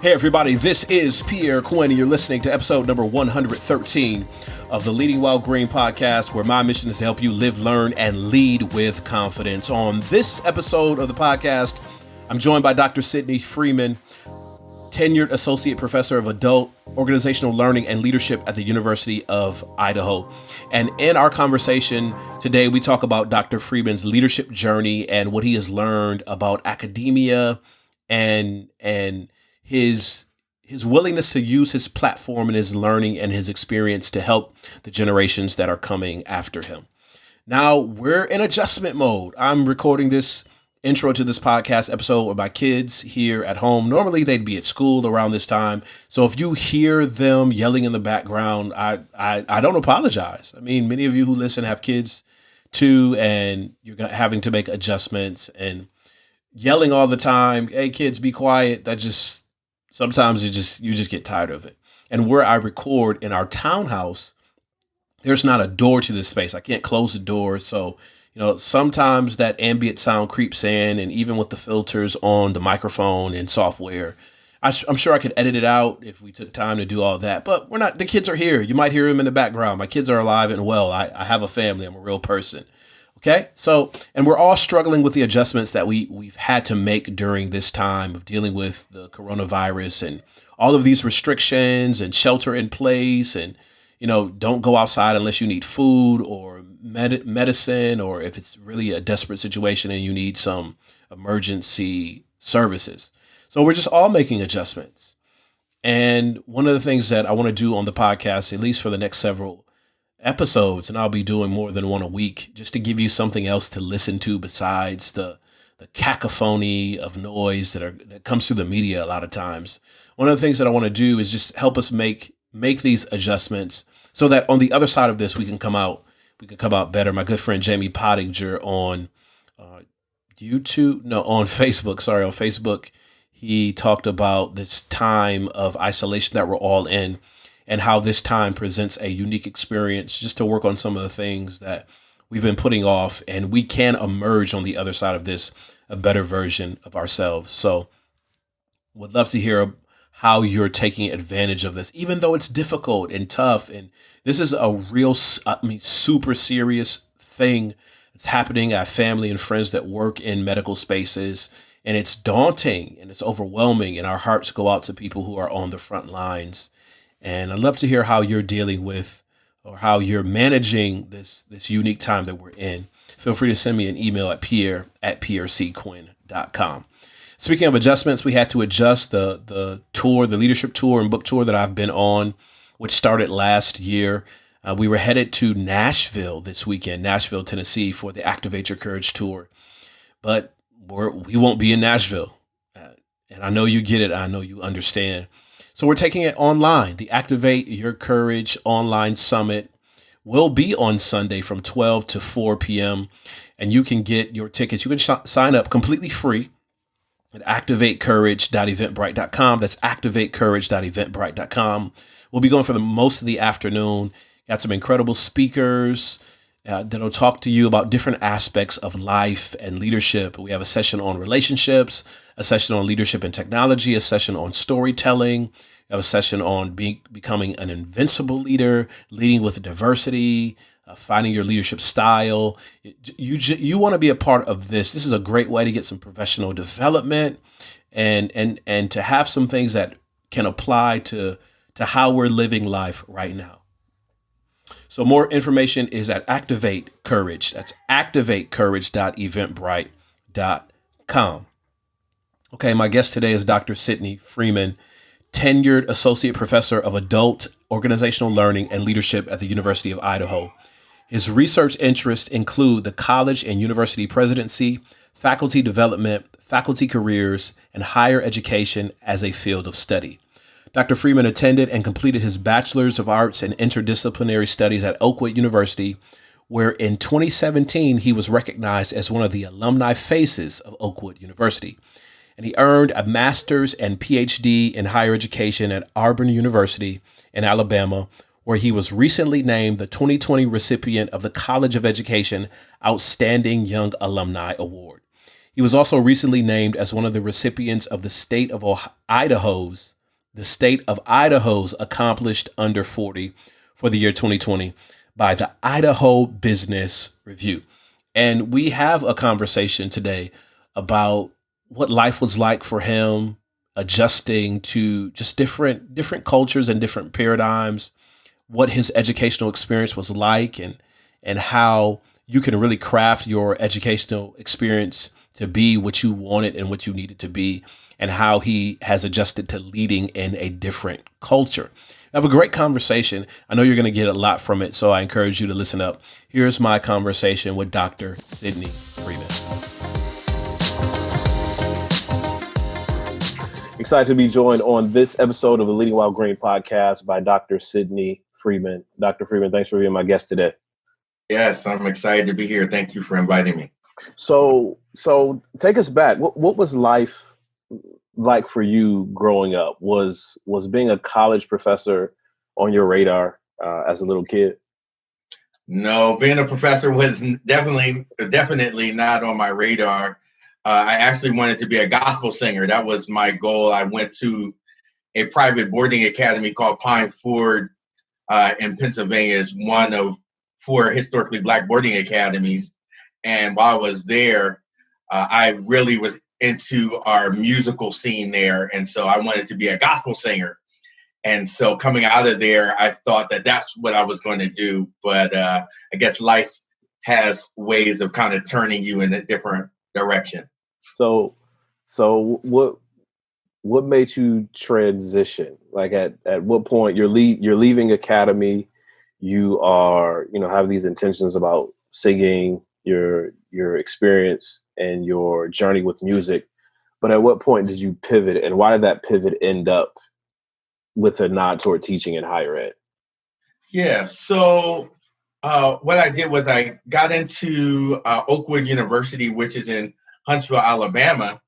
Hey everybody, this is Pierre Quinn and you're listening to episode number 113 of the Leading While Green podcast, where my mission is to help you live, learn, and lead with confidence. On this episode of the podcast, I'm joined by Dr. Sydney Freeman, tenured associate professor of adult organizational learning and leadership at the University of Idaho. And in our conversation today, we talk about Dr. Freeman's leadership journey and what he has learned about academia and his willingness to use his platform and his learning and his experience to help the generations that are coming after him. Now we're in adjustment mode. I'm recording this intro to this podcast episode with my kids here at home. Normally they'd be at school around this time. So if you hear them yelling in the background, I don't apologize. I mean, many of you who listen have kids too, and you're having to make adjustments and yelling all the time. Hey kids, be quiet. Sometimes you just get tired of it. And where I record in our townhouse, there's not a door to this space. I can't close the door. So, sometimes that ambient sound creeps in, and even with the filters on the microphone and software, I'm sure I could edit it out if we took time to do all that, but the kids are here. You might hear them in the background. My kids are alive and well. I have a family. I'm a real person. Okay. So, and we're all struggling with the adjustments that we've had to make during this time of dealing with the coronavirus and all of these restrictions and shelter in place and, don't go outside unless you need food or medicine, or if it's really a desperate situation and you need some emergency services. So we're just all making adjustments. And one of the things that I want to do on the podcast, at least for the next several episodes, and I'll be doing more than one a week, just to give you something else to listen to besides the cacophony of noise that comes through the media a lot of times. One of the things that I want to do is just help us make these adjustments so that on the other side of this, we can come out better. My good friend Jamie Pottinger on on Facebook, he talked about this time of isolation that we're all in, and how this time presents a unique experience just to work on some of the things that we've been putting off, and we can emerge on the other side of this a better version of ourselves. So would love to hear how you're taking advantage of this, even though it's difficult and tough. And this is a real, super serious thing that's happening. I have family and friends that work in medical spaces, and it's daunting and it's overwhelming. And our hearts go out to people who are on the front lines. And I'd love to hear how you're dealing with or how you're managing this unique time that we're in. Feel free to send me an email at pierre@prcquinn.com. Speaking of adjustments, we had to adjust the tour, the leadership tour and book tour that I've been on, which started last year. We were headed to Nashville this weekend, Nashville, Tennessee, for the Activate Your Courage tour. But we won't be in Nashville. And I know you get it. I know you understand. So we're taking it online. The Activate Your Courage online summit will be on Sunday from 12 to 4 p.m. And you can get your tickets. You can sign up completely free at activatecourage.eventbrite.com. That's activatecourage.eventbrite.com. We'll be going for most of the afternoon. Got some incredible speakers that'll talk to you about different aspects of life and leadership. We have a session on relationships, a session on leadership and technology, a session on storytelling. We have a session on becoming an invincible leader, leading with diversity, finding your leadership style. You want to be a part of this. This is a great way to get some professional development and to have some things that can apply to how we're living life right now. So more information is at Activate Courage. That's activatecourage.eventbrite.com. Okay, my guest today is Dr. Sydney Freeman, tenured associate professor of adult organizational learning and leadership at the University of Idaho. His research interests include the college and university presidency, faculty development, faculty careers, and higher education as a field of study. Dr. Freeman attended and completed his Bachelors of Arts in Interdisciplinary Studies at Oakwood University, where in 2017 he was recognized as one of the alumni faces of Oakwood University. And he earned a master's and Ph.D. in higher education at Auburn University in Alabama, where he was recently named the 2020 recipient of the College of Education Outstanding Young Alumni Award. He was also recently named as one of the recipients of the State of Idaho's Accomplished Under 40 for the year 2020 by the Idaho Business Review. And we have a conversation today about what life was like for him, adjusting to just different cultures and different paradigms, what his educational experience was like, and how you can really craft your educational experience to be what you wanted and what you needed to be, and how he has adjusted to leading in a different culture. I have a great conversation. I know you're going to get a lot from it, so I encourage you to listen up. Here's my conversation with Dr. Sydney Freeman. Excited to be joined on this episode of the Leading While Green podcast by Dr. Sydney Freeman. Dr. Freeman, thanks for being my guest today. Yes, I'm excited to be here. Thank you for inviting me. So take us back. What was life like for you growing up? Was being a college professor on your radar as a little kid? No, being a professor was definitely not on my radar. I actually wanted to be a gospel singer. That was my goal. I went to a private boarding academy called Pine Ford in Pennsylvania. It's one of 4 historically Black boarding academies. And while I was there, I really was into our musical scene there. And so I wanted to be a gospel singer. And so coming out of there, I thought that that's what I was going to do. But I guess life has ways of kind of turning you in a different direction. So what made you transition? Like at what point you're leaving academy, you are, have these intentions about singing, your experience and your journey with music. But at what point did you pivot, and why did that pivot end up with a nod toward teaching in higher ed? Yeah, so what I did was I got into Oakwood University, which is in Huntsville, Alabama,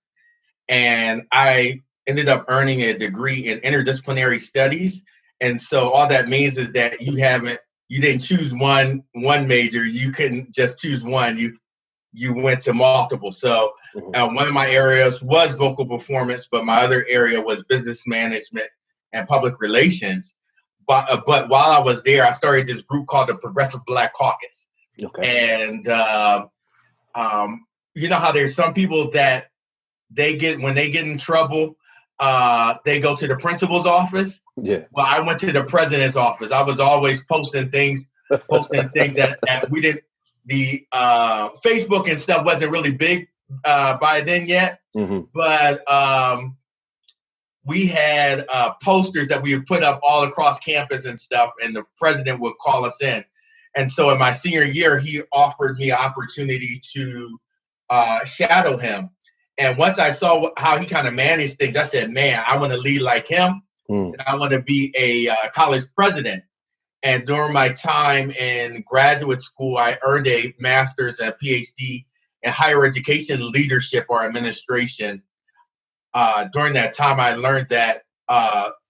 and I ended up earning a degree in Interdisciplinary Studies. And so all that means is that you didn't choose one major. You couldn't just choose one. You went to multiple. So one of my areas was vocal performance, but my other area was business management and public relations. But while I was there, I started this group called the Progressive Black Caucus. Okay. And you know how there's some people that when they get in trouble, they go to the principal's office. Yeah. Well, I went to the president's office. I was always posting things that we didn't. The Facebook and stuff wasn't really big by then yet, but we had posters that we would put up all across campus and stuff, and the president would call us in. And so in my senior year, he offered me an opportunity to shadow him. And once I saw how he kind of managed things, I said, man, I want to lead like him. And I want to be a college president. And during my time in graduate school, I earned a master's and a Ph.D. in higher education leadership or administration. During that time, I learned that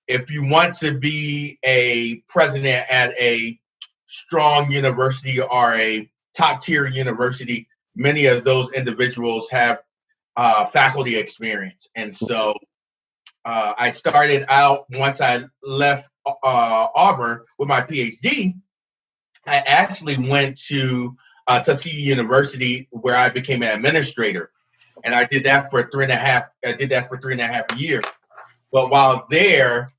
if you want to be a president at a strong university or a top tier university, many of those individuals have faculty experience. And so I started out, once I left Auburn with my Ph.D., I actually went to Tuskegee University, where I became an administrator. And I did that for 3.5 years. But while there,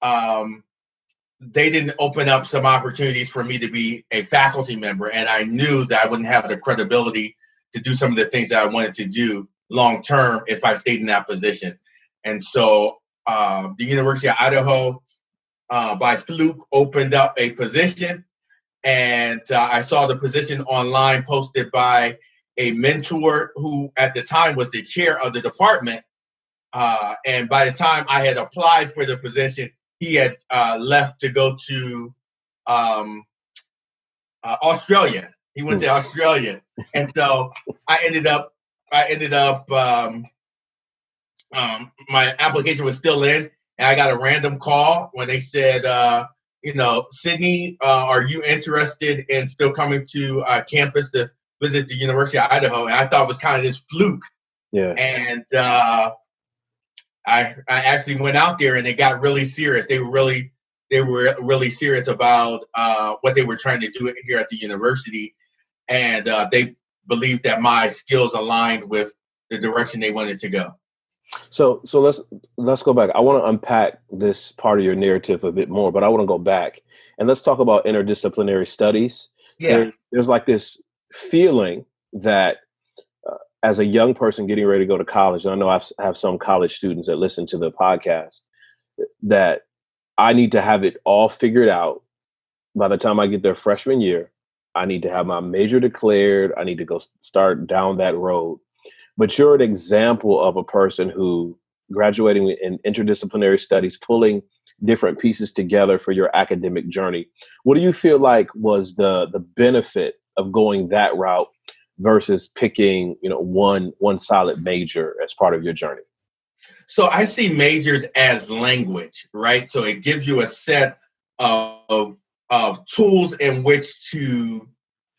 they didn't open up some opportunities for me to be a faculty member. And I knew that I wouldn't have the credibility to do some of the things that I wanted to do long term if I stayed in that position. And so the University of Idaho, by fluke, opened up a position. And I saw the position online posted by a mentor who at the time was the chair of the department. And by the time I had applied for the position, he had left to go to Australia. He went to Australia. And so I ended up, my application was still in, and I got a random call when they said, Sydney, are you interested in still coming to campus to visit the University of Idaho? And I thought it was kind of this fluke Yeah. And I actually went out there, and it got really serious. They were really serious about what they were trying to do here at the university, and they believed that my skills aligned with the direction they wanted to go. So let's go back. I want to unpack this part of your narrative a bit more, but I want to go back and let's talk about interdisciplinary studies. Yeah. There's like this feeling that as a young person getting ready to go to college, and I know I have some college students that listen to the podcast, that I need to have it all figured out by the time I get there freshman year. I need to have my major declared. I need to go start down that road. But you're an example of a person who graduating in interdisciplinary studies, pulling different pieces together for your academic journey. What do you feel like was the benefit of going that route versus picking, one solid major as part of your journey? So I see majors as language, right? So it gives you a set of tools in which to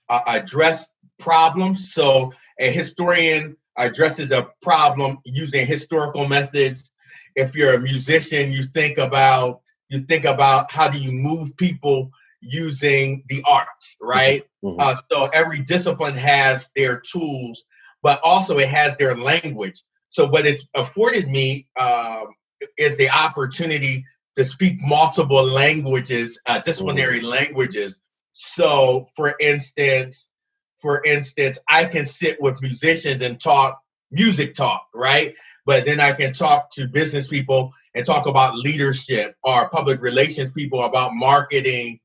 address problems. So a historian addresses a problem using historical methods. If you're a musician, you think about how do you move people using the arts, right? Mm-hmm. So every discipline has their tools, but also it has their language. So what it's afforded me is the opportunity to speak multiple languages, disciplinary languages. So for instance, I can sit with musicians and talk music talk, right? But then I can talk to business people and talk about leadership, or public relations people about marketing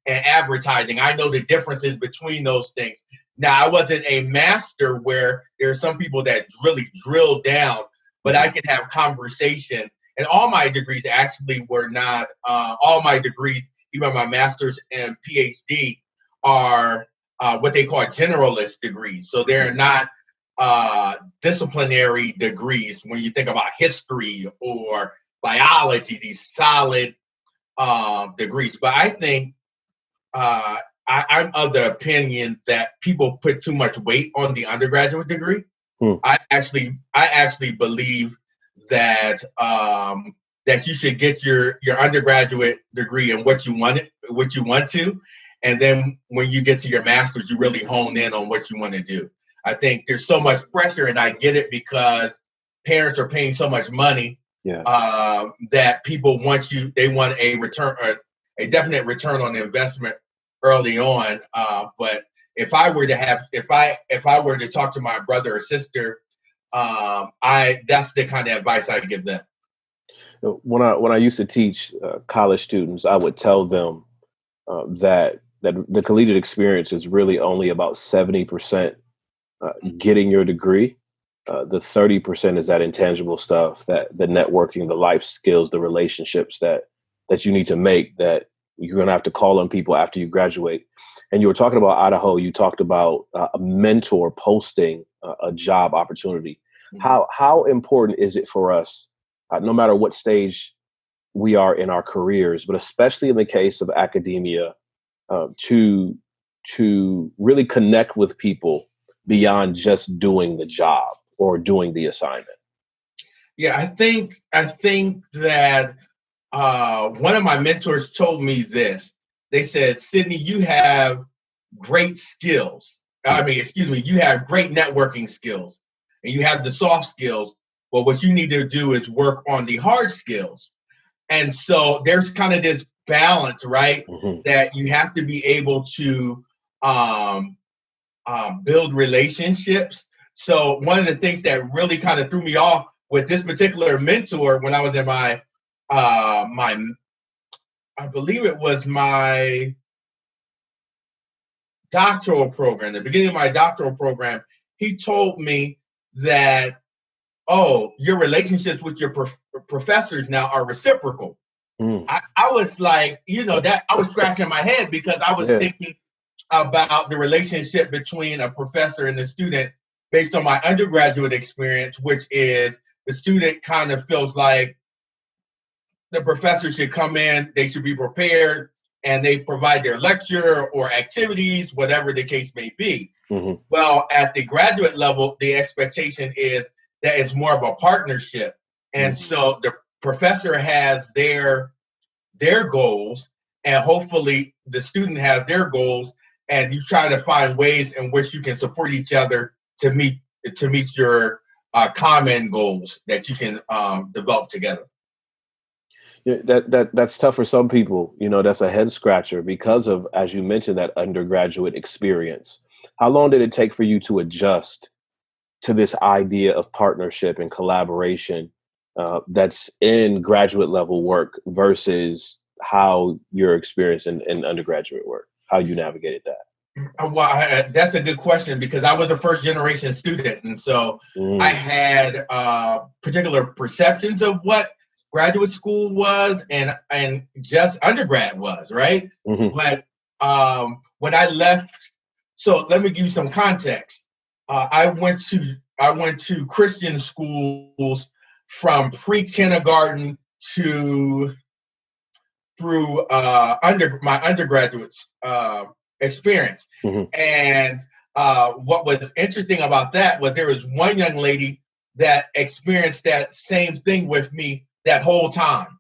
and advertising. I know the differences between those things. Now, I wasn't a master where there are some people that really drill down, but I could have conversation. And all my degrees actually were not, all my degrees, even my master's and Ph.D., are what they call generalist degrees. So they're not disciplinary degrees when you think about history or biology, these solid degrees. But I think I'm of the opinion that people put too much weight on the undergraduate degree. I actually believe that that you should get your undergraduate degree in what you want to, and then when you get to your master's, you really hone in on what you want to do. I think there's so much pressure, and I get it because parents are paying so much money that people they want a return, a definite return on investment early on. But if I were to talk to my brother or sister, that's the kind of advice I give them. When I used to teach college students, I would tell them that the collegiate experience is really only about 70% getting your degree. The 30% is that intangible stuff, that the networking, the life skills, the relationships that you need to make, that you're going to have to call on people after you graduate. And you were talking about Idaho. You talked about a mentor posting a job opportunity. Mm-hmm. How important is it for us, no matter what stage we are in our careers, but especially in the case of academia, to really connect with people beyond just doing the job or doing the assignment? Yeah, I think that one of my mentors told me this. They said, Sydney, you have great skills. You have great networking skills, and you have the soft skills. But what you need to do is work on the hard skills. And so there's kind of this balance, right? Mm-hmm. That you have to be able to build relationships. So one of the things that really kind of threw me off with this particular mentor when I was in my I believe it was my doctoral program, the beginning of my doctoral program, he told me that, your relationships with your professors now are reciprocal. I was like, that I was scratching my head because I was thinking about the relationship between a professor and the student based on my undergraduate experience, which is the student kind of feels like the professor should come in, they should be prepared, and they provide their lecture or activities, whatever the case may be. Mm-hmm. Well, at the graduate level, the expectation is that it's more of a partnership. And so the professor has their goals, and hopefully the student has their goals, and you try to find ways in which you can support each other to meet your common goals that you can develop together. Yeah, that's tough for some people. That's a head scratcher because of, as you mentioned, that undergraduate experience. How long did it take for you to adjust to this idea of partnership and collaboration that's in graduate level work versus how your experience in undergraduate work, how you navigated that? Well, that's a good question, because I was a first generation student. And so I had particular perceptions of what graduate school was and just undergrad was, right? But when I left, so let me give you some context. I went to Christian schools from pre-kindergarten through my undergraduate experience. And what was interesting about that was there was one young lady that experienced that same thing with me that whole time,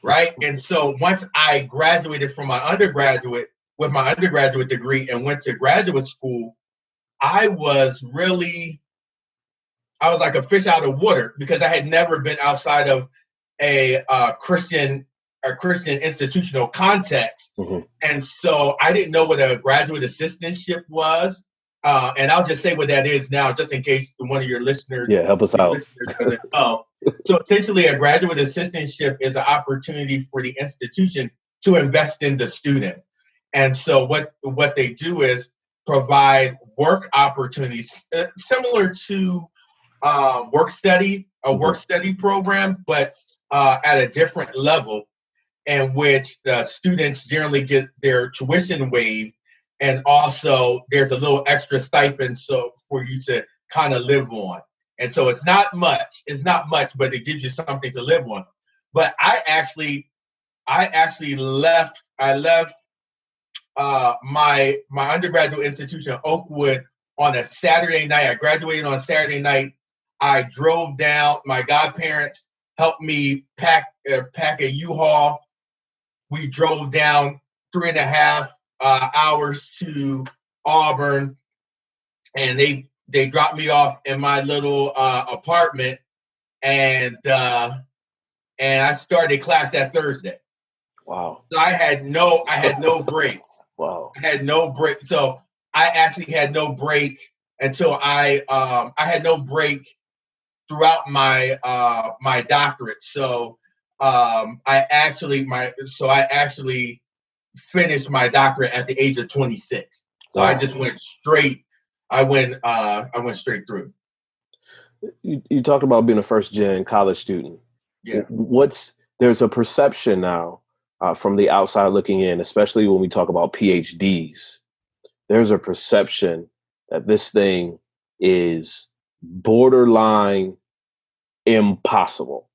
right? And so once I graduated from my undergraduate degree and went to graduate school, I was like a fish out of water, because I had never been outside of a Christian institutional context. And so I didn't know what a graduate assistantship was. And I'll just say what that is now, just in case one of your listeners. Yeah, help us out. Doesn't know. So essentially, a graduate assistantship is an opportunity for the institution to invest in the student. And so what they do is provide work opportunities similar to work study program, but at a different level, in which the students generally get their tuition waived, and also there's a little extra stipend so for you to kind of live on. And so it's not much, but it gives you something to live on. But I actually left my undergraduate institution, Oakwood, on a Saturday night. I graduated on a Saturday night. I drove down. My godparents helped me pack a U-Haul. We drove down 3.5 hours to Auburn, and they dropped me off in my little apartment, and I started class that Thursday. Wow. So I had no breaks. Wow. I had no break. So I actually had no break until I had no break throughout my my doctorate. So I actually finished my doctorate at the age of 26. So wow. I just went straight. I went straight through. You talked about being a first gen college student. Yeah. There's a perception now from the outside looking in, especially when we talk about PhDs. There's a perception that this thing is borderline impossible.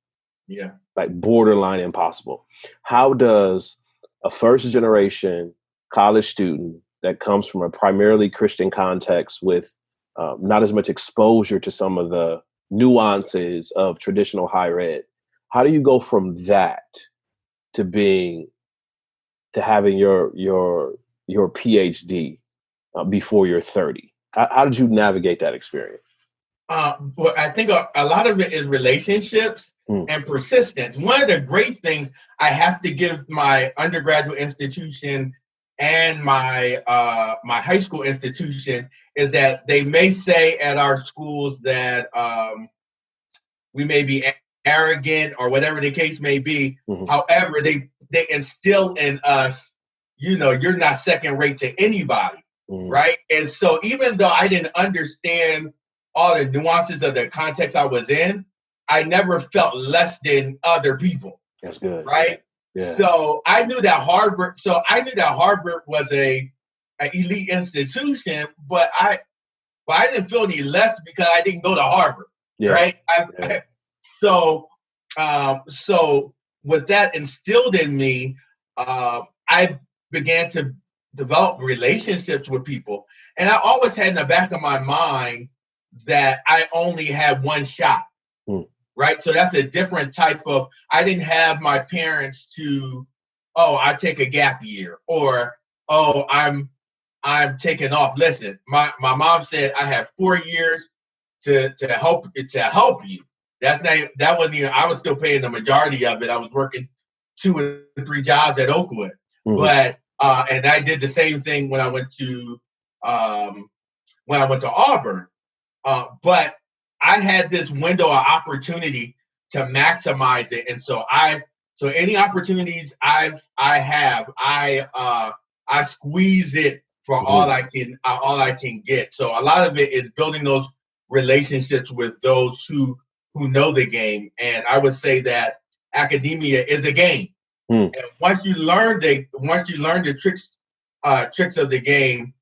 Yeah. Like borderline impossible. How does a first generation college student that comes from a primarily Christian context with not as much exposure to some of the nuances of traditional higher ed, how do you go from that to having your PhD before you're 30? How did you navigate that experience? Well, I think a lot of it is relationships and persistence. One of the great things I have to give my undergraduate institution and my my high school institution is that they may say at our schools that we may be arrogant or whatever the case may be. However, they instill in us, you're not second rate to anybody, right? And so even though I didn't understand all the nuances of the context I was in, I never felt less than other people. That's good. Right? Yeah. So I knew that Harvard was a elite institution, but I didn't feel any less because I didn't go to Harvard. Yeah. Right? So with that instilled in me, I began to develop relationships with people. And I always had in the back of my mind that I only had one shot. right? So that's a different type of, I didn't have my parents to, oh, I take a gap year, or, oh, I'm taking off. Listen, my mom said I have 4 years to help you. That wasn't even, I was still paying the majority of it. I was working 2 and 3 jobs at Oakwood. Mm-hmm. But and I did the same thing when I went to Auburn. But I had this window of opportunity to maximize it, and so any opportunities I squeeze it for mm-hmm. all I can get. So a lot of it is building those relationships with those who know the game, and I would say that academia is a game. And once you learn the tricks of the game,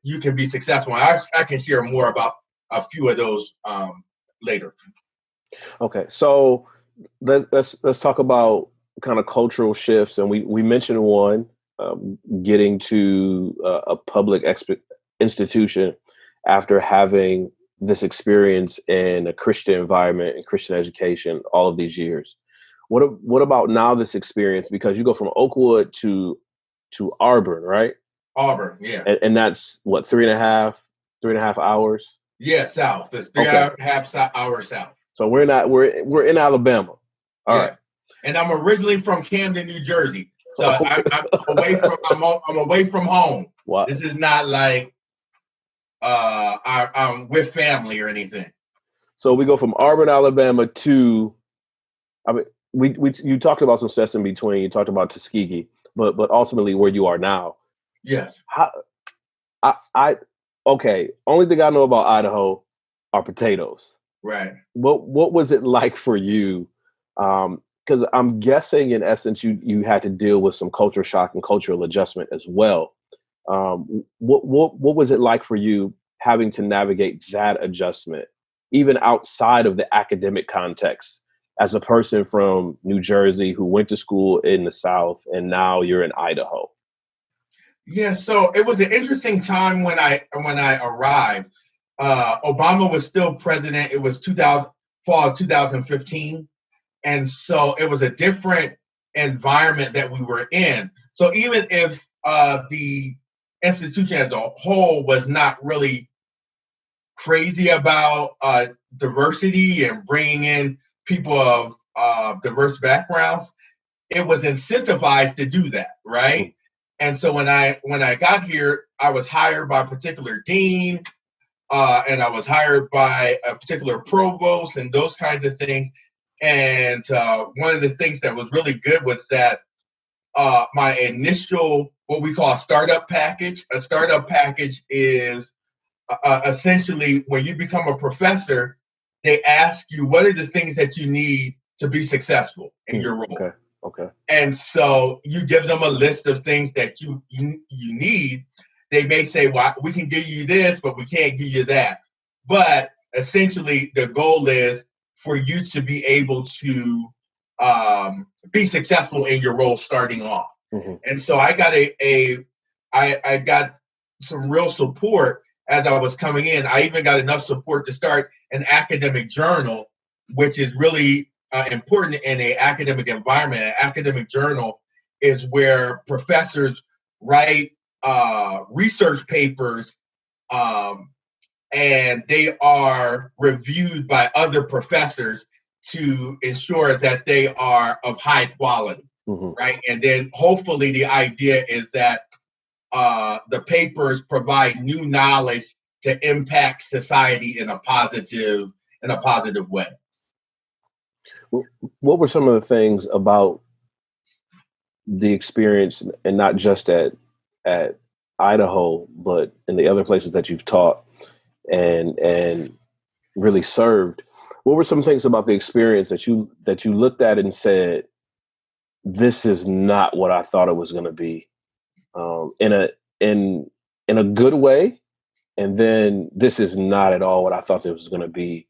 you can be successful. I can share more about a few of those later. Okay, so let's talk about kind of cultural shifts, and we mentioned one, getting to a public institution after having this experience in a Christian environment and Christian education all of these years. What about now this experience? Because you go from Oakwood to Auburn, right? Auburn, yeah. And that's what, 3.5 hours? Yeah, south. That's 3.5 hours south. So we're in Alabama. All right. And I'm originally from Camden, New Jersey. So I'm away from home. Wow. This is not like I'm with family or anything. So we go from Auburn, Alabama to, I mean, you talked about some steps in between. You talked about Tuskegee, but ultimately where you are now. Yes. Okay. Only thing I know about Idaho are potatoes. Right. What was it like for you? Because I'm guessing, in essence, you had to deal with some culture shock and cultural adjustment as well. What was it like for you having to navigate that adjustment, even outside of the academic context, as a person from New Jersey who went to school in the South and now you're in Idaho? Yeah, so it was an interesting time when I arrived. Obama was still president. It was fall of 2015. And so it was a different environment that we were in. So even if the institution as a whole was not really crazy about diversity and bringing in people of diverse backgrounds, it was incentivized to do that, right? And so when I got here, I was hired by a particular dean, and I was hired by a particular provost and those kinds of things. And one of the things that was really good was that my initial, what we call a startup package is essentially when you become a professor, they ask you, what are the things that you need to be successful in your role? Okay. And so you give them a list of things that you need. They may say, well, we can give you this, but we can't give you that. But essentially, the goal is for you to be able to be successful in your role starting off. Mm-hmm. And so I got I got some real support as I was coming in. I even got enough support to start an academic journal, which is really important in an academic environment. An academic journal is where professors write research papers, and they are reviewed by other professors to ensure that they are of high quality, right? And then hopefully the idea is that the papers provide new knowledge to impact society in a positive way. What were some of the things about the experience, and not just at Idaho, but in the other places that you've taught and really served? What were some things about the experience that you looked at and said, this is not what I thought it was going to be, in a good way, and then this is not at all what I thought it was going to be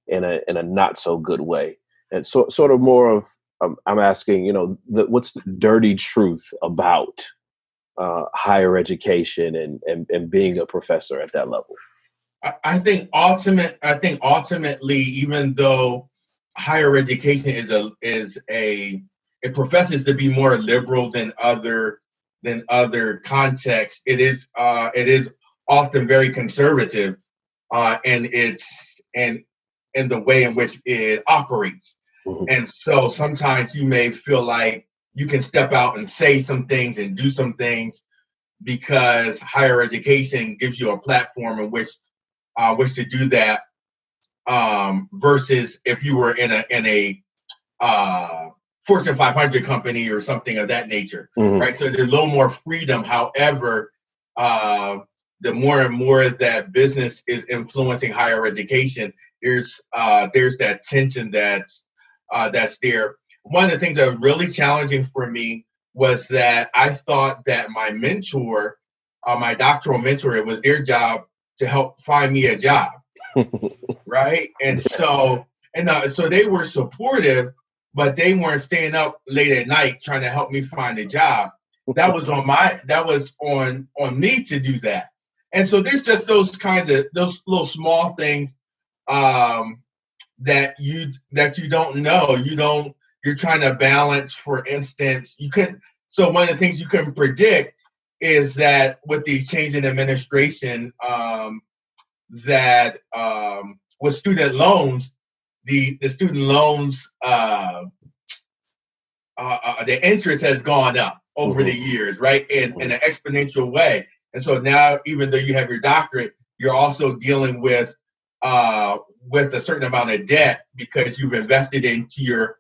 in a not so good way? And so sort of more of, I'm asking, what's the dirty truth about higher education and being a professor at that level? I think ultimately, even though higher education it professes to be more liberal than other contexts. It is often very conservative, and in the way in which it operates. Mm-hmm. And so sometimes you may feel like you can step out and say some things and do some things because higher education gives you a platform in which to do that, versus if you were in a Fortune 500 company or something of that nature, mm-hmm. right? So there's a little more freedom. However, the more and more that business is influencing higher education, there's that tension that's there. One of the things that was really challenging for me was that I thought that my mentor, my doctoral mentor, it was their job to help find me a job, right? And so they were supportive, but they weren't staying up late at night trying to help me find a job. That was on me to do that. And so there's just those little small things that you don't know. You're trying to balance. For instance, so one of the things you couldn't predict is that with the change in administration, that with student loans, the student loans, the interest has gone up over mm-hmm. the years, right? In an exponential way. And so now, even though you have your doctorate, you're also dealing with a certain amount of debt because you've invested into your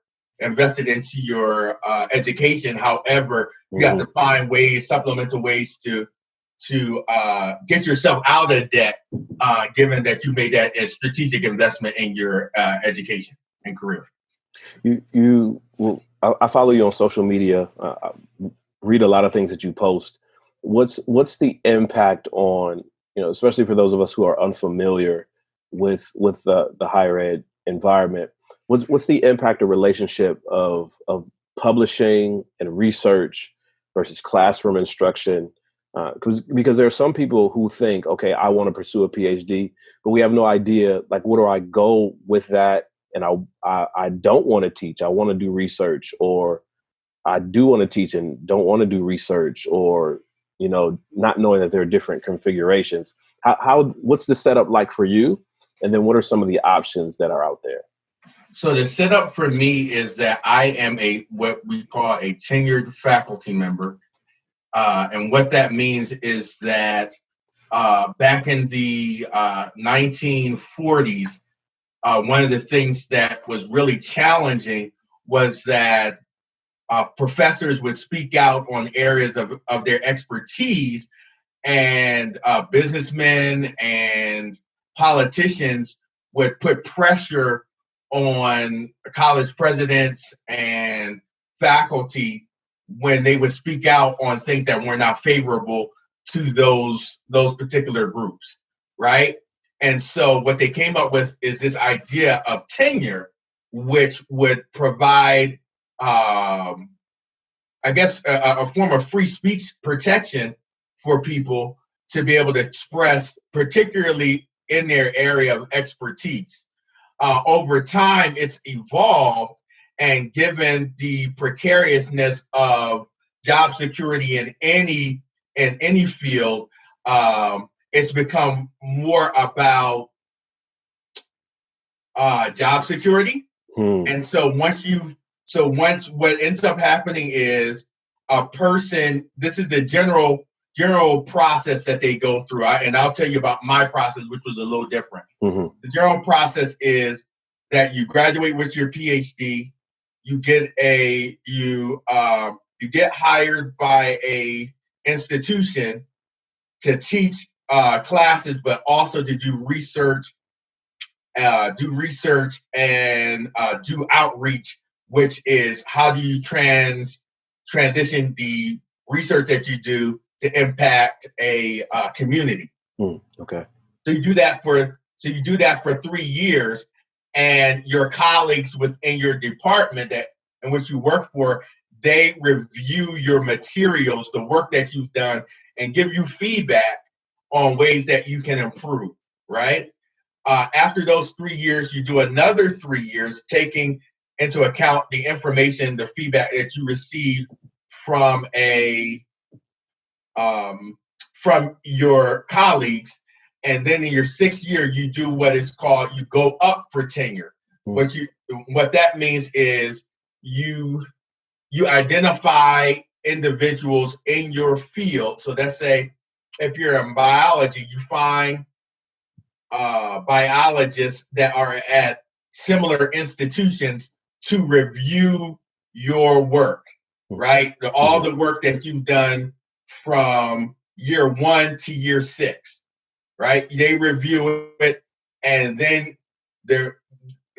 education. However, you mm-hmm. have to find supplemental ways to get yourself out of debt, given that you made that a strategic investment in your education and career. I follow you on social media. I read a lot of things that you post. What's the impact on, especially for those of us who are unfamiliar with the higher ed environment? What's the impact or relationship of publishing and research versus classroom instruction? Because there are some people who think, okay, I want to pursue a PhD, but we have no idea, like, where do I go with that? And I don't want to teach. I want to do research, or I do want to teach and don't want to do research, or, not knowing that there are different configurations. What's the setup like for you? And then what are some of the options that are out there? So the setup for me is that I am what we call a tenured faculty member. And what that means is that back in the 1940s, one of the things that was really challenging was that professors would speak out on areas of their expertise, and businessmen and politicians would put pressure on college presidents and faculty when they would speak out on things that were not favorable to those particular groups, right? And so what they came up with is this idea of tenure, which would provide, a form of free speech protection for people to be able to express, particularly in their area of expertise. Over time, it's evolved, and given the precariousness of job security in any field, it's become more about job security. And so what ends up happening is a person, this is the general process that they go through. And I'll tell you about my process, which was a little different. Mm-hmm. The general process is that you graduate with your PhD, you get hired by a institution to teach classes, but also to do research and do outreach, which is how do you transition the research that you do to impact a community. Okay. So you do that for 3 years, and your colleagues within your department in which you work for, they review your materials, the work that you've done, and give you feedback on ways that you can improve, right? After those 3 years, you do another 3 years, taking into account the information, the feedback that you receive from from your colleagues. And then in your 6th year, you do what is called, you go up for tenure. What that means is you identify individuals in your field. So let's say if you're in biology, you find biologists that are at similar institutions to review your work, right? All the work that you've done from year 1 to year 6, right? They review it, and then they're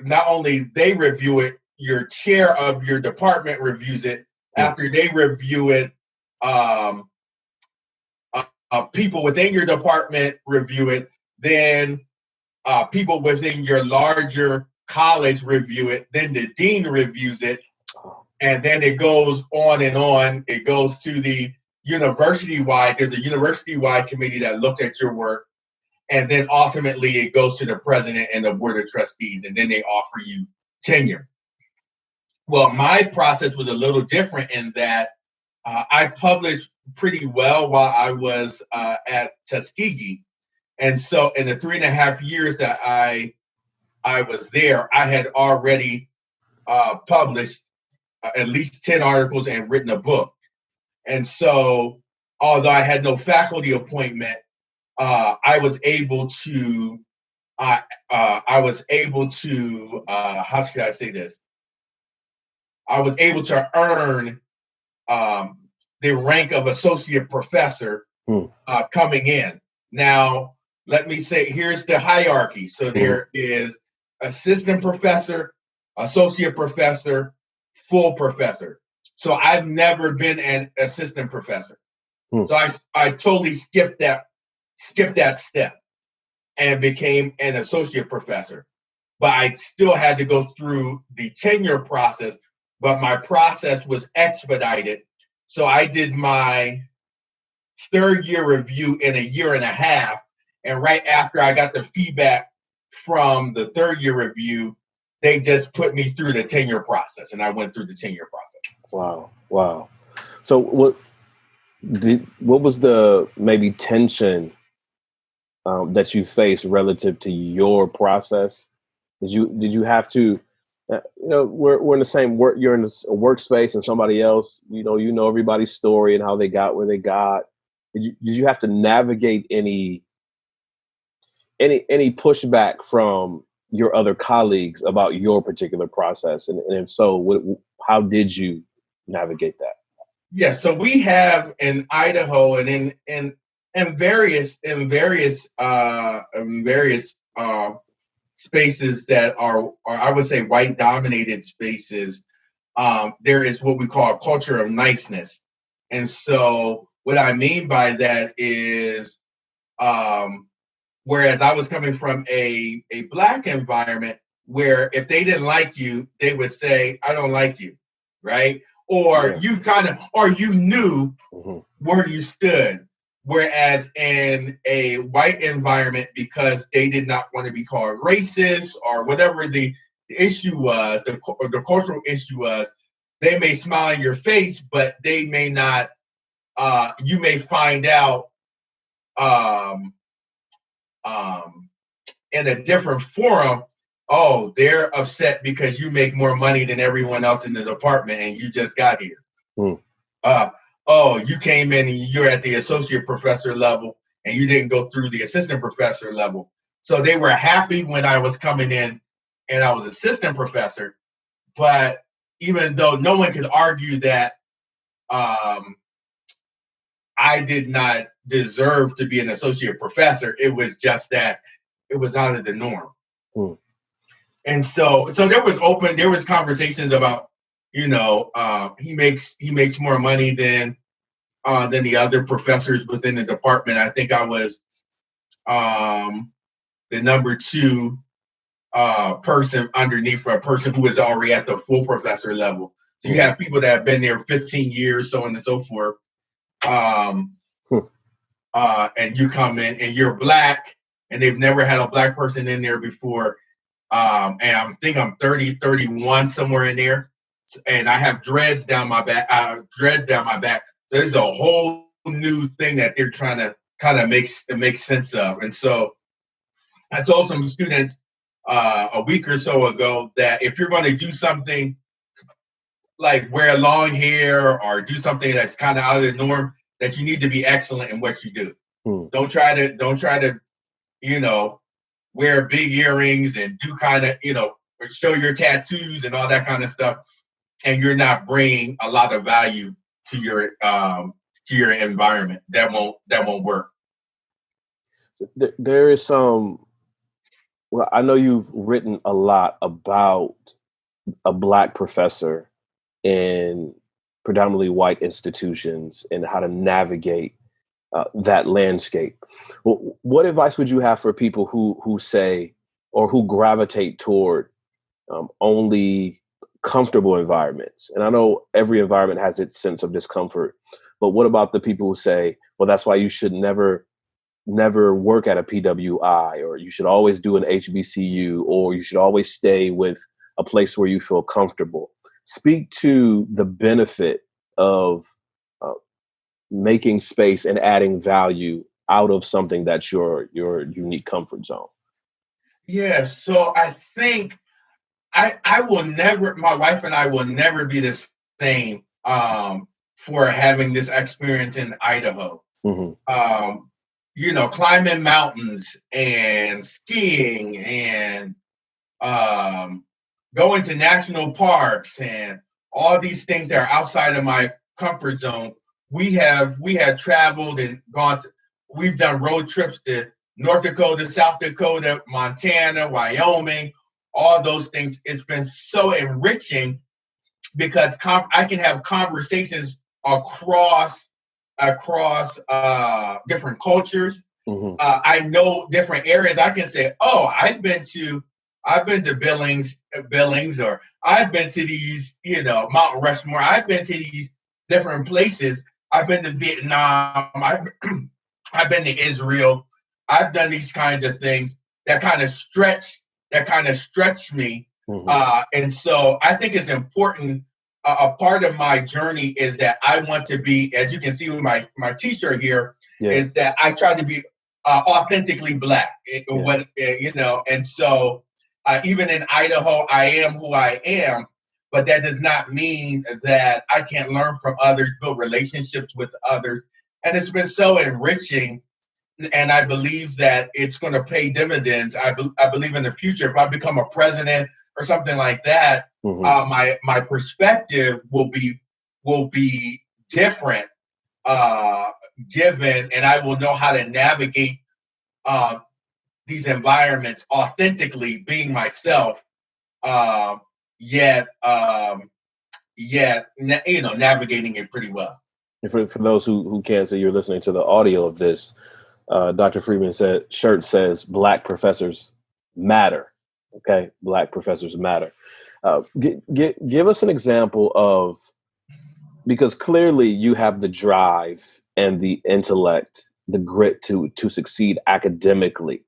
not only they review it, your chair of your department reviews it. After they review it, people within your department review it. Then people within your larger college review it. Then the dean reviews it. And then it goes on and on. It goes to the university-wide. There's a university-wide committee that looks at your work. And then ultimately it goes to the president and the board of trustees. And then they offer you tenure. Well, my process was a little different in that I published pretty well while I was at Tuskegee. And so in the 3.5 years that I was there, I had already published at least 10 articles and written a book. And so although I had no faculty appointment, I was able to, how should I say this? I was able to earn the rank of associate professor coming in. Now, let me say, here's the hierarchy. So there is assistant professor, associate professor, full professor. So I've never been an assistant professor. So I totally skipped that step and became an associate professor. But I still had to go through the tenure process, but my process was expedited. So I did my 3rd year review in 1.5 years. And right after I got the feedback from the 3rd year review, they just put me through the tenure process, and I went through the tenure process. Wow. So what was the maybe tension that you faced relative to your process? Did you have to, we're in the same work, you're in a workspace, and somebody else, you know everybody's story and how they got where they got. Did you have to navigate any pushback from your other colleagues about your particular process? And if so, how did you navigate that? Yeah, so we have in Idaho and in various spaces that are I would say white dominated spaces, there is what we call a culture of niceness. And so what I mean by that is, whereas I was coming from a Black environment where if they didn't like you, they would say, I don't like you, right? Or you knew where you stood. Whereas in a white environment, because they did not want to be called racist or whatever the issue was, the cultural issue was, they may smile in your face, but they may not, you may find out in a different forum, oh, they're upset because you make more money than everyone else in the department and you just got here. Oh, you came in and you're at the associate professor level and you didn't go through the assistant professor level. So they were happy when I was coming in and I was assistant professor. But even though no one could argue that I did not deserve to be an associate professor, it was just that it was out of the norm. And so there was conversations about, he makes more money than the other professors within the department. I think I was the number 2 person underneath for a person who was already at the full professor level. So you have people that have been there 15 years, so on and so forth. And you come in and you're Black and they've never had a Black person in there before. And I think I'm 30, 31, somewhere in there. And I have dreads down my back. So this is a whole new thing that they're trying to kind of make sense of. And so I told some students a week or so ago that if you're going to do something like wear long hair or do something that's kind of out of the norm, that you need to be excellent in what you do. Don't try to, wear big earrings and do kind of, show your tattoos and all that kind of stuff, and you're not bringing a lot of value to your environment. That won't work. There is some. Well, I know you've written a lot about a Black professor in predominantly white institutions and how to navigate that landscape. What advice would you have for people who say or who gravitate toward only comfortable environments? And I know every environment has its sense of discomfort, but what about the people who say, well, that's why you should never work at a PWI, or you should always do an HBCU, or you should always stay with a place where you feel comfortable? Speak to the benefit of making space and adding value out of something that's your unique comfort zone. Yeah, so I think I will never, my wife and I will never be the same for having this experience in Idaho. Mm-hmm. Climbing mountains and skiing and going to national parks and all these things that are outside of my comfort zone. We have traveled and we've done road trips to North Dakota, South Dakota, Montana, Wyoming, all those things. It's been so enriching because I can have conversations across different cultures. Mm-hmm. I know different areas. I can say, oh, I've been to Billings, or I've been to these, Mount Rushmore. I've been to these different places. I've been to Vietnam. I've been to Israel. I've done these kinds of things that kind of stretch me. Mm-hmm. And so I think it's important. A part of my journey is that I want to be, as you can see with my t-shirt here, is that I try to be authentically Black. And so even in Idaho, I am who I am. But that does not mean that I can't learn from others, build relationships with others. And it's been so enriching. And I believe that it's going to pay dividends. I believe in the future, if I become a president or something like that, mm-hmm. My perspective will be different, given, and I will know how to navigate these environments authentically, being myself. Yet navigating it pretty well. For those who can't say, you're listening to the audio of this, Dr. Freeman shirt says Black professors matter. Okay, Black professors matter. Give us an example of, because clearly you have the drive and the intellect, the grit to succeed academically.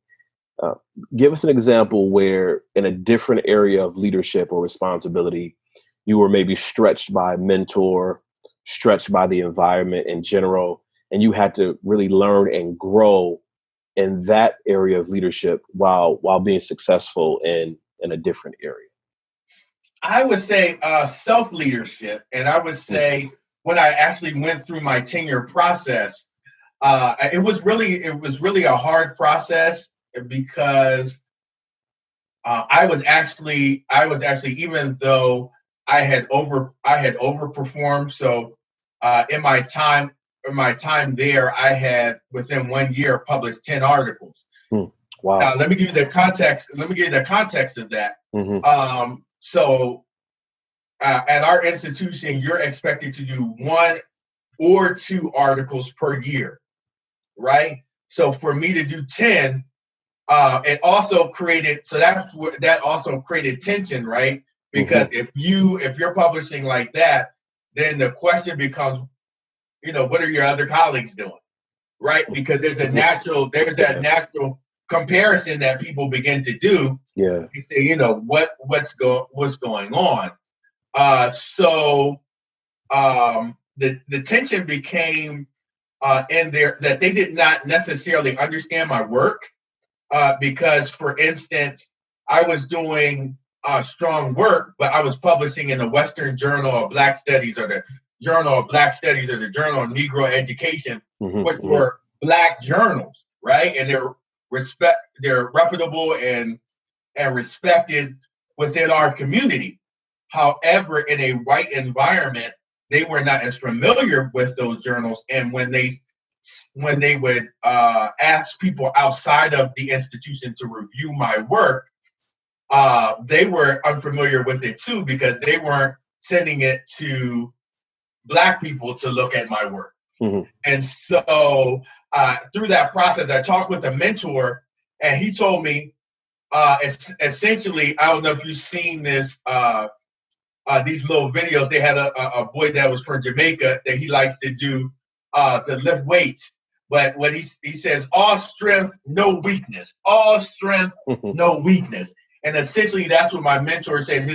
Give us an example where in a different area of leadership or responsibility, you were maybe stretched by a mentor, stretched by the environment in general, and you had to really learn and grow in that area of leadership while being successful in a different area. I would say self-leadership. And I would say when I actually went through my tenure process, it was really a hard process, because I was actually, even though I had overperformed. So in my time there, I had within 1 year published 10 articles. Wow. Now let me give you the context. of that. Mm-hmm. So at our institution, you're expected to do 1 or 2 articles per year, right? So for me to do 10, it also created, that also created tension, right? Because mm-hmm. if you're publishing like that, then the question becomes, what are your other colleagues doing, right? Because there's that natural comparison that people begin to do. Yeah. You say, you know, what's going on. The tension became in there that they did not necessarily understand my work because, for instance, I was doing strong work, but I was publishing in the Western Journal of Black Studies, or the Journal of Black Studies, or the Journal of Negro Education, which were Black journals, right? And they're reputable and respected within our community. However, in a white environment, they were not as familiar with those journals, and when they would ask people outside of the institution to review my work, they were unfamiliar with it too, because they weren't sending it to Black people to look at my work. And so through that process, I talked with a mentor, and he told me, essentially, I don't know if you've seen this, these little videos. They had a boy that was from Jamaica that he likes to do to lift weights. But when he says, all strength, no weakness. All strength, no weakness. And essentially, that's what my mentor said.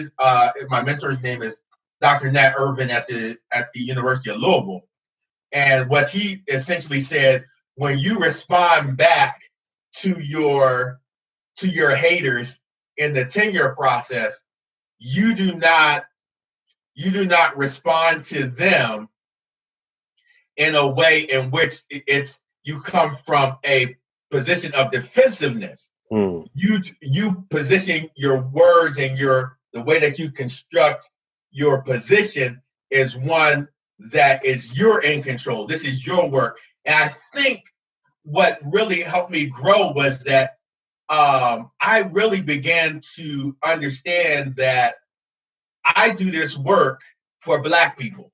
My mentor's name is Dr. Nat Irvin at the University of Louisville. And what he essentially said, when you respond back to your haters in the tenure process, you do not respond to them in a way in which you come from a position of defensiveness. You position your words and the way that you construct your position is one that is you're in control. This is your work. And I think what really helped me grow was that I really began to understand that I do this work for Black people.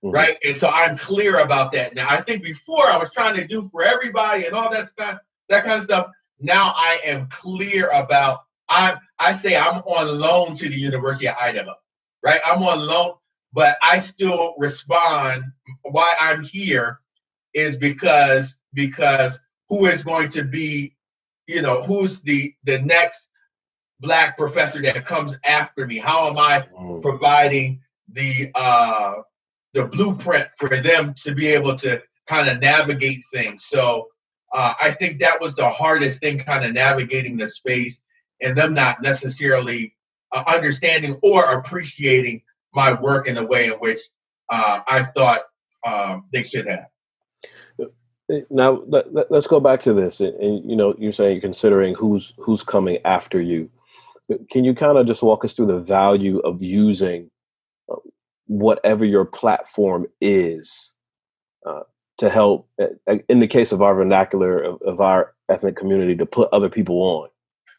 Right? And so I'm clear about that. Now, I think before I was trying to do for everybody and all that stuff, that kind of stuff. Now I am clear about, I say I'm on loan to the University of Idaho, right? I'm on loan, but I still respond. Why I'm here is because who is going to be, who's the next Black professor that comes after me? How am I providing the blueprint for them to be able to kind of navigate things? So I think that was the hardest thing, kind of navigating the space and them not necessarily understanding or appreciating my work in the way in which I thought they should have. Now let's go back to this, and you're saying you're considering who's coming after you. Can you kind of just walk us through the value of using whatever your platform is to help, in the case of our vernacular, of our ethnic community, to put other people on?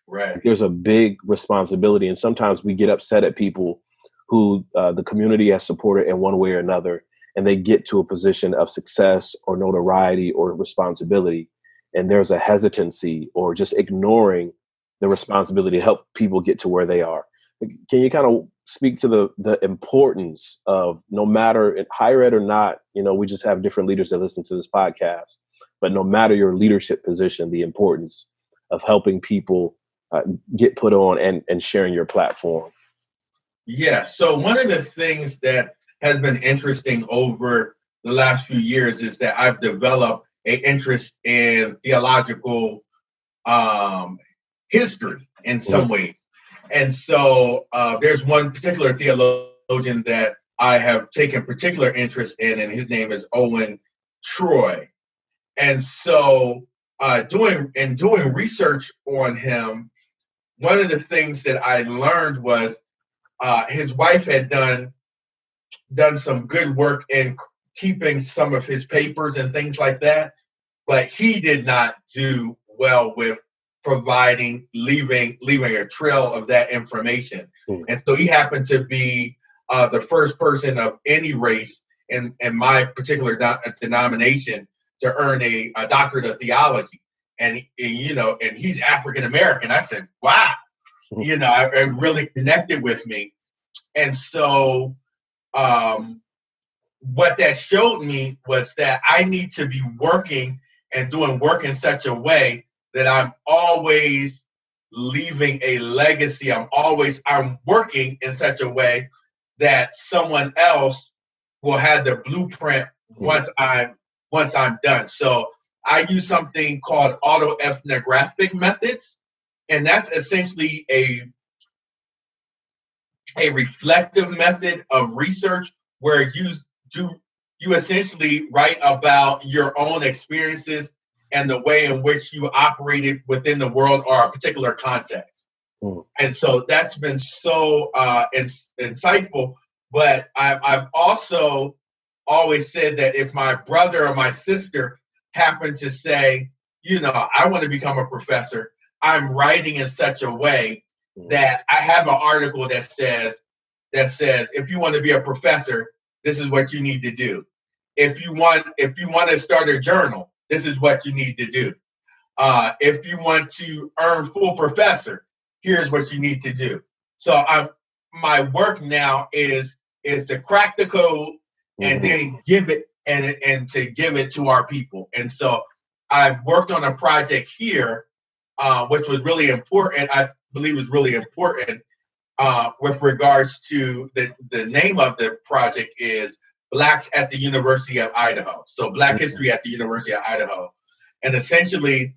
Right. There's a big responsibility, and sometimes we get upset at people who the community has supported in one way or another, and they get to a position of success or notoriety or responsibility, and there's a hesitancy or just ignoring the responsibility to help people get to where they are. Can you kind of speak to the importance of, no matter in higher ed or not, we just have different leaders that listen to this podcast, but no matter your leadership position, the importance of helping people get put on and sharing your platform? Yeah. So one of the things that has been interesting over the last few years is that I've developed an interest in theological history in some ways. And so there's one particular theologian that I have taken particular interest in, and his name is Owen Troy. And so doing research on him, one of the things that I learned was his wife had done some good work in keeping some of his papers and things like that, but he did not do well with leaving a trail of that information. And so he happened to be the first person of any race in my particular denomination to earn a doctorate of theology. And he's African American. I said, wow, it really connected with me. And so what that showed me was that I need to be working and doing work in such a way that I'm always leaving a legacy. I'm working in such a way that someone else will have the blueprint once I'm done. So I use something called autoethnographic methods, and that's essentially a reflective method of research where you essentially write about your own experiences and the way in which you operated within the world or a particular context. And so that's been so insightful. But I've also always said that if my brother or my sister happened to say, I want to become a professor, I'm writing in such a way that I have an article that says, if you want to be a professor, this is what you need to do. If you want to start a journal, this is what you need to do. If you want to earn full professor, here's what you need to do. So my work now is to crack the code and then give it and to give it to our people. And so I've worked on a project here, which was really important. I believe was really important with regards to the name of the project is Blacks at the University of Idaho. So Black History at the University of Idaho. And essentially,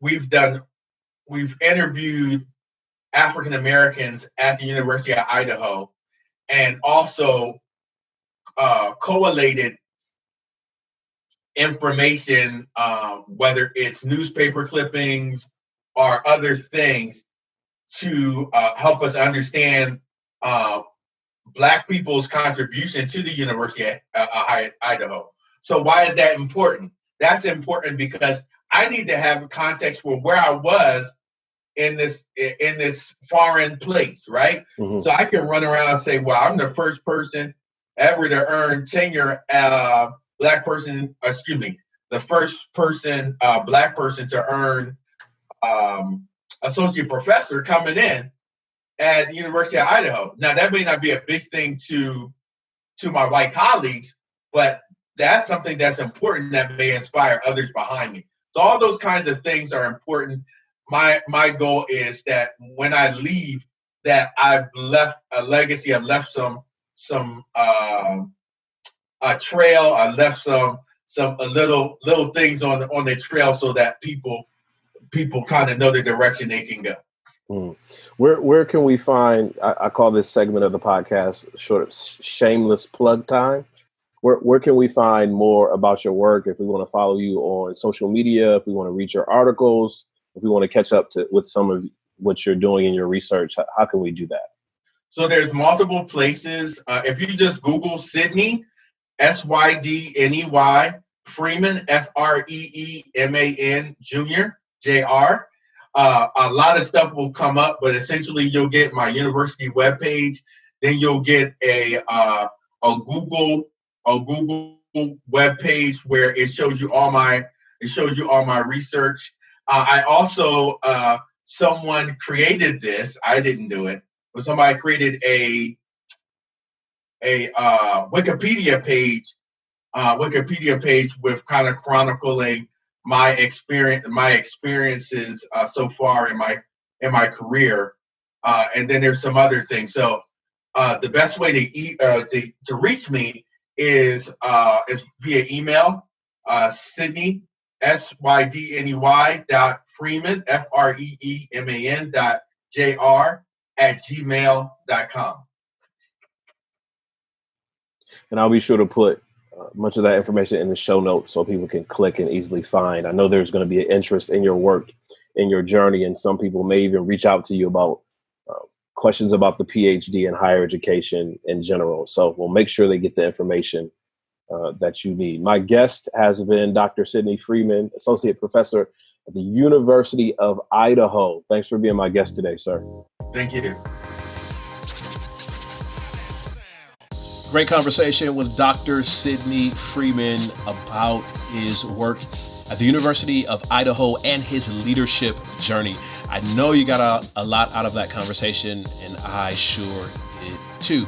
we've interviewed African Americans at the University of Idaho and also collated information, whether it's newspaper clippings or other things, to help us understand Black people's contribution to the University of Idaho. So why is that important? That's important because I need to have context for where I was in this foreign place, right? So I can run around and say, well, I'm the first person ever to earn tenure, the first person, Black person to earn associate professor coming in at the University of Idaho. Now, that may not be a big thing to my white colleagues, but that's something that's important that may inspire others behind me. So all those kinds of things are important. My goal is that when I leave, that I've left a legacy. I've left some a trail. I left some little things on the trail so that people kind of know the direction they can go. Where can we find, I call this segment of the podcast sort of shameless plug time. Where can we find more about your work if we want to follow you on social media, if we want to read your articles, if we want to catch up with some of what you're doing in your research? How can we do that? So there's multiple places. If you just Google Sydney, Sydney, Freeman, Freeman Jr., Jr., a lot of stuff will come up, but essentially you'll get my university webpage. Then you'll get a Google webpage where it shows you all my research. I also someone created this. I didn't do it, but somebody created a Wikipedia page with kind of chronicling my experiences so far in my career, and then there's some other things. So the best way to reach me is via email, Sydney, SYDNEY.Freeman, FREEMAN.JR@gmail.com. And I'll be sure to put much of that information in the show notes so people can click and easily find. I know there's going to be an interest in your work, in your journey, and some people may even reach out to you about questions about the Ph.D. and higher education in general. So we'll make sure they get the information that you need. My guest has been Dr. Sidney Freeman, Associate Professor at the University of Idaho. Thanks for being my guest today, sir. Thank you. Great conversation with Dr. Sidney Freeman about his work at the University of Idaho and his leadership journey. I know you got a lot out of that conversation, and I sure did too.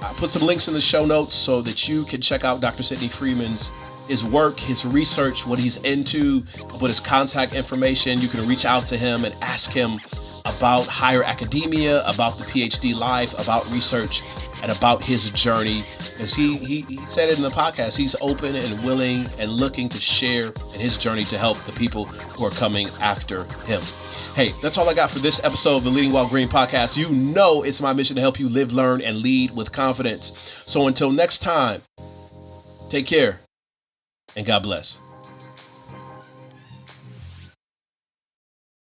I put some links in the show notes so that you can check out Dr. Sidney Freeman's his work, his research, what he's into, with his contact information. You can reach out to him and ask him about higher academia, about the PhD life, about research, and about his journey. Because he said it in the podcast, he's open and willing and looking to share in his journey to help the people who are coming after him. Hey, that's all I got for this episode of the Leading While Green podcast. You know it's my mission to help you live, learn, and lead with confidence. So until next time, take care and God bless.